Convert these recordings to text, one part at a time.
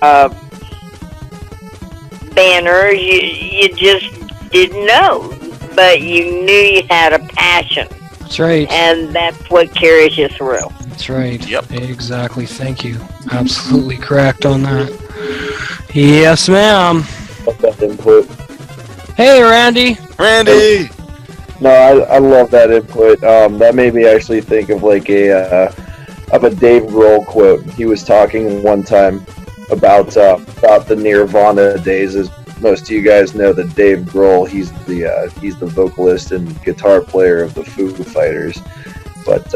uh, banner. You just didn't know, but you knew you had a passion, That's right. and that's what carries you through. That's right. Yep. Exactly. Thank you. Absolutely correct on that. Yes, ma'am. Love that input. Hey, Randy. Randy! No, I love that input. That made me actually think of like a Dave Grohl quote. He was talking one time about the Nirvana days. As most of you guys know, that Dave Grohl, he's the vocalist and guitar player of the Foo Fighters. But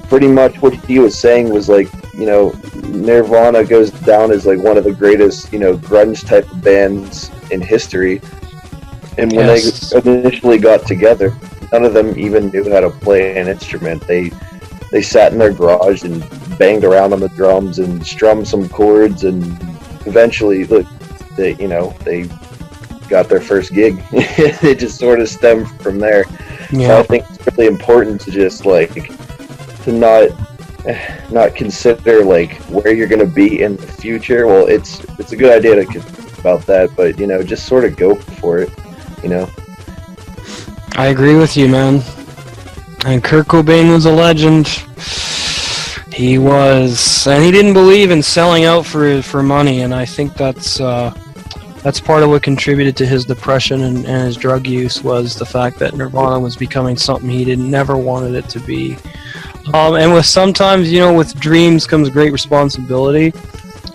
pretty much what he was saying was like, Nirvana goes down as like one of the greatest, grunge type of bands in history. And when they initially got together, none of them even knew how to play an instrument. They sat in their garage and banged around on the drums and strummed some chords, and eventually, look, they got their first gig. It just sort of stemmed from there. Yeah. So I think it's really important to just like to not consider like where you're going to be in the future. Well, it's a good idea to think about that, but just sort of go for it. I agree with you, man. And Kurt Cobain was a legend. He was, and he didn't believe in selling out for money, and I think that's part of what contributed to his depression and his drug use, was the fact that Nirvana was becoming something he never wanted it to be. And with sometimes, with dreams comes great responsibility.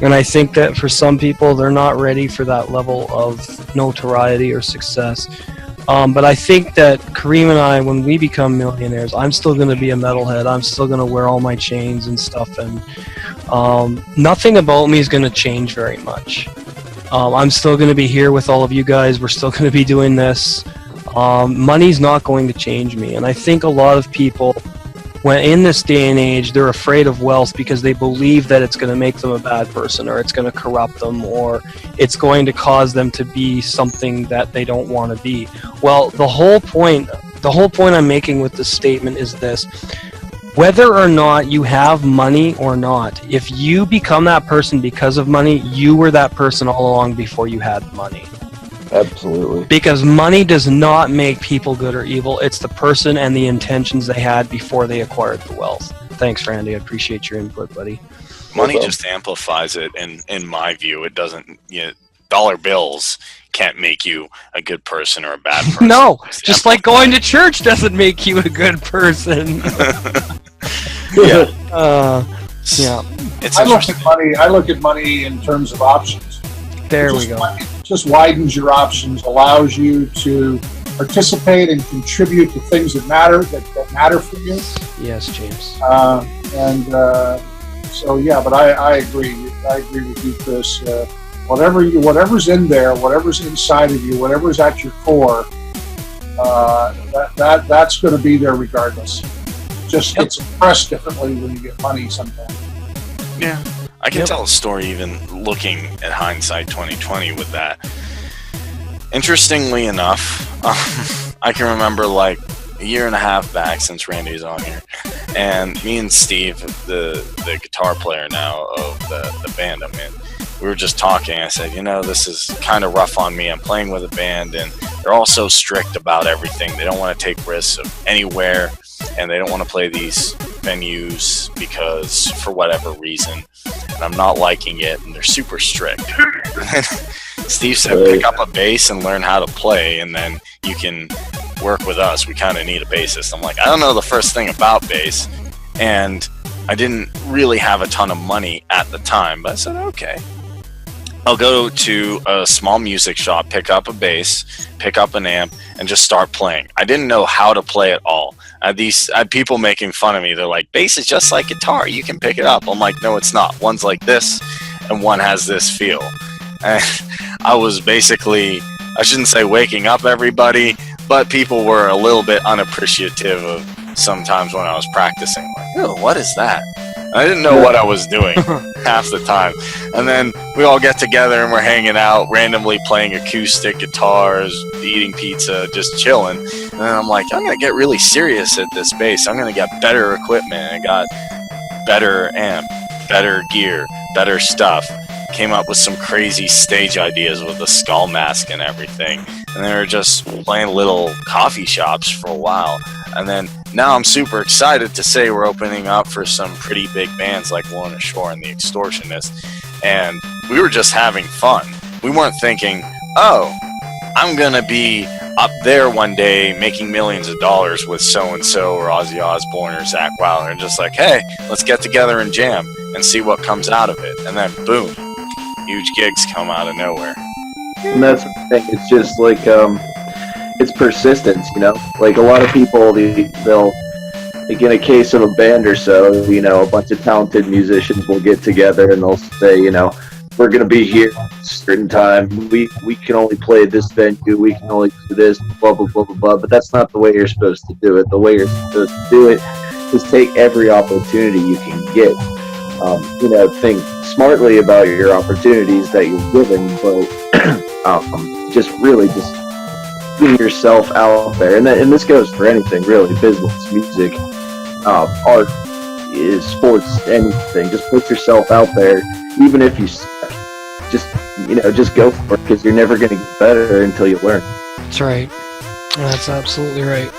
And I think that for some people, they're not ready for that level of notoriety or success. But I think that Kareem and I, when we become millionaires, I'm still going to be a metalhead. I'm still going to wear all my chains and stuff. And nothing about me is going to change very much. I'm still going to be here with all of you guys. We're still going to be doing this. Money's not going to change me. And I think a lot of people, when in this day and age, they're afraid of wealth because they believe that it's going to make them a bad person, or it's going to corrupt them, or it's going to cause them to be something that they don't want to be. Well, the whole point I'm making with this statement is this: whether or not you have money or not, if you become that person because of money, you were that person all along before you had money. Absolutely. Because money does not make people good or evil. It's the person and the intentions they had before they acquired the wealth. Thanks, Randy. I appreciate your input, buddy. Money just amplifies it, and in my view, it doesn't. Dollar bills can't make you a good person or a bad person. No, just like going to church doesn't make you a good person. Yeah. Yeah. It's I look at money in terms of options. There we go. Just widens your options, allows you to participate and contribute to things that matter for you. Yes, James. So yeah, but I agree. I agree with you, Chris. Whatever's in there, whatever's inside of you, whatever's at your core, that's going to be there regardless. It just gets expressed differently when you get money sometimes. Yeah. I can tell a story even looking at hindsight 2020 with that. Interestingly enough, I can remember like a year and a half back, since Randy's on here, and me and Steve, the guitar player now of the band I'm in, we were just talking. I said, this is kind of rough on me. I'm playing with a band, and they're all so strict about everything. They don't want to take risks of anywhere, and they don't want to play these venues because for whatever reason, and I'm not liking it, and they're super strict. Steve said, pick up a bass and learn how to play, and then you can work with us. We kind of need a bassist. I'm like, I don't know the first thing about bass, and I didn't really have a ton of money at the time, but I said, okay, I'll go to a small music shop, pick up a bass, pick up an amp, and just start playing. I didn't know how to play at all. I had people making fun of me. They're like, bass is just like guitar. You can pick it up. I'm like, no, it's not. One's like this, and one has this feel. And I was basically, I shouldn't say waking up everybody, but people were a little bit unappreciative of sometimes when I was practicing. Like, oh, what is that? I didn't know what I was doing half the time. And then we all get together and we're hanging out, randomly playing acoustic guitars, eating pizza, just chilling. And then I'm like, I'm going to get really serious at this bass. I'm going to get better equipment. I got better amp, better gear, better stuff. came up with some crazy stage ideas with a skull mask and everything. And they were just playing little coffee shops for a while. And then now I'm super excited to say we're opening up for some pretty big bands like Lorna Shore and the Extortionists. And we were just having fun. We weren't thinking, oh, I'm going to be up there one day making millions of dollars with so-and-so or Ozzy Osbourne or Zakk Wylde. And just like, hey, let's get together and jam and see what comes out of it. And then boom, huge gigs come out of nowhere. And that's the thing. It's just like, it's persistence, you know? Like, a lot of people, they'll, like in a case of a band or so, you know, a bunch of talented musicians will get together and they'll say, you know, we're going to be here at a certain time. We can only play this venue. We can only do this, blah, blah, blah, blah, blah. But that's not the way you're supposed to do it. The way you're supposed to do it is take every opportunity you can get. You know, think smartly about your opportunities that you're given, but just really just getting yourself out there. And this goes for anything, really, business, music, art, is sports, anything. Just put yourself out there, even if you suck. Just go for it, because you're never going to get better until you learn. That's right. That's absolutely right.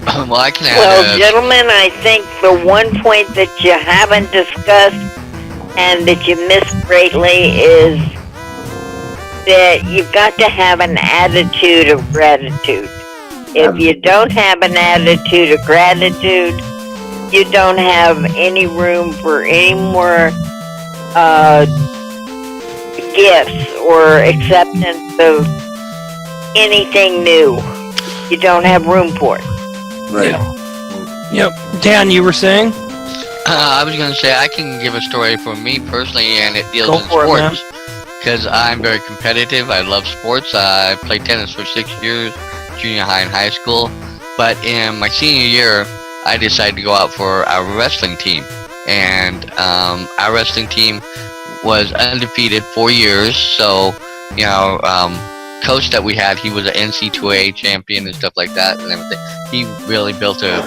Well, I can add. Well, gentlemen, I think the one point that you haven't discussed and that you missed greatly is that you've got to have an attitude of gratitude. If you don't have an attitude of gratitude, you don't have any room for any more gifts or acceptance of anything new. You don't have room for it. Right. Yep. Dan, you were saying? I was going to say I can give a story for me personally, and it deals Go in for it, man. sports. Because I'm very competitive. I love sports. I played tennis for 6 years, junior high and high school. But in my senior year, I decided to go out for our wrestling team. And our wrestling team was undefeated 4 years. So, you know, coach that we had, he was an NC2A champion and stuff like that and everything. He really built a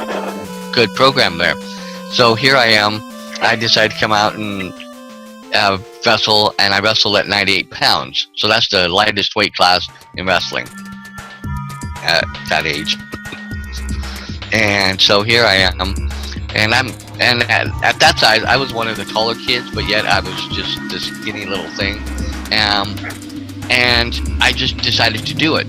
good program there. So here I am. I decided to come out and wrestle, and I wrestled at 98 pounds. So that's the lightest weight class in wrestling at that age. And so here I am, and at that size, I was one of the taller kids, but yet I was just this skinny little thing. And I just decided to do it.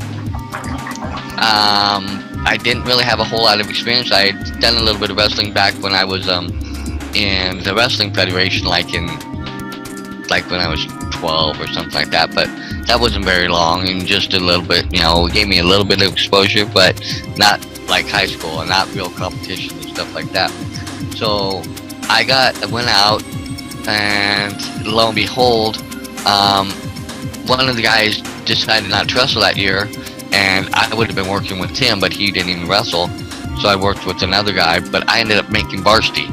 I didn't really have a whole lot of experience. I had done a little bit of wrestling back when I was in the wrestling federation, like when I was 12 or something like that. But that wasn't very long, and just a little bit, you know, it gave me a little bit of exposure, but not like high school and not real competition and stuff like that. So I went out, and lo and behold, one of the guys decided not to wrestle that year, and I would have been working with Tim, but he didn't even wrestle. So I worked with another guy, but I ended up making varsity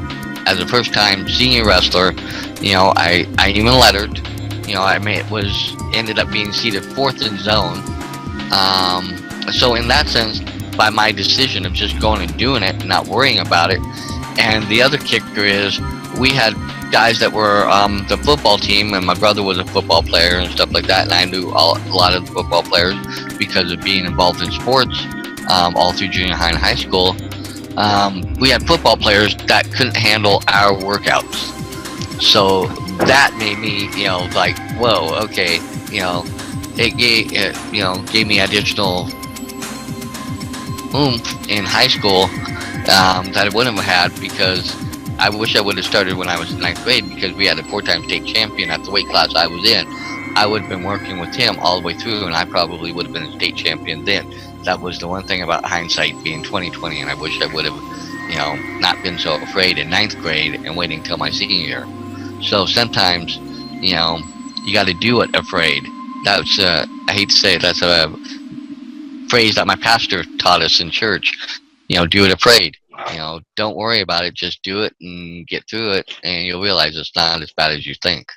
as a first-time senior wrestler. You know, I even lettered. You know, ended up being seated 4th in zone. So in that sense, by my decision of just going and doing it and not worrying about it. And the other kicker is we had guys that were the football team, and my brother was a football player and stuff like that, and I knew a lot of the football players because of being involved in sports all through junior high and high school. We had football players that couldn't handle our workouts. So that made me, you know, like, whoa, okay, you know, it gave me additional oomph in high school that I wouldn't have had, because I wish I would have started when I was in 9th grade, because we had a 4-time state champion at the weight class I was in. I would have been working with him all the way through, and I probably would have been a state champion then. That was the one thing about hindsight being 20/20, and I wish I would have, you know, not been so afraid in 9th grade and waiting till my senior year. So sometimes, you know, you got to do it afraid. That's I hate to say it, that's a phrase that my pastor taught us in church. You know, do it afraid. You know, don't worry about it, just do it and get through it, and you'll realize it's not as bad as you think.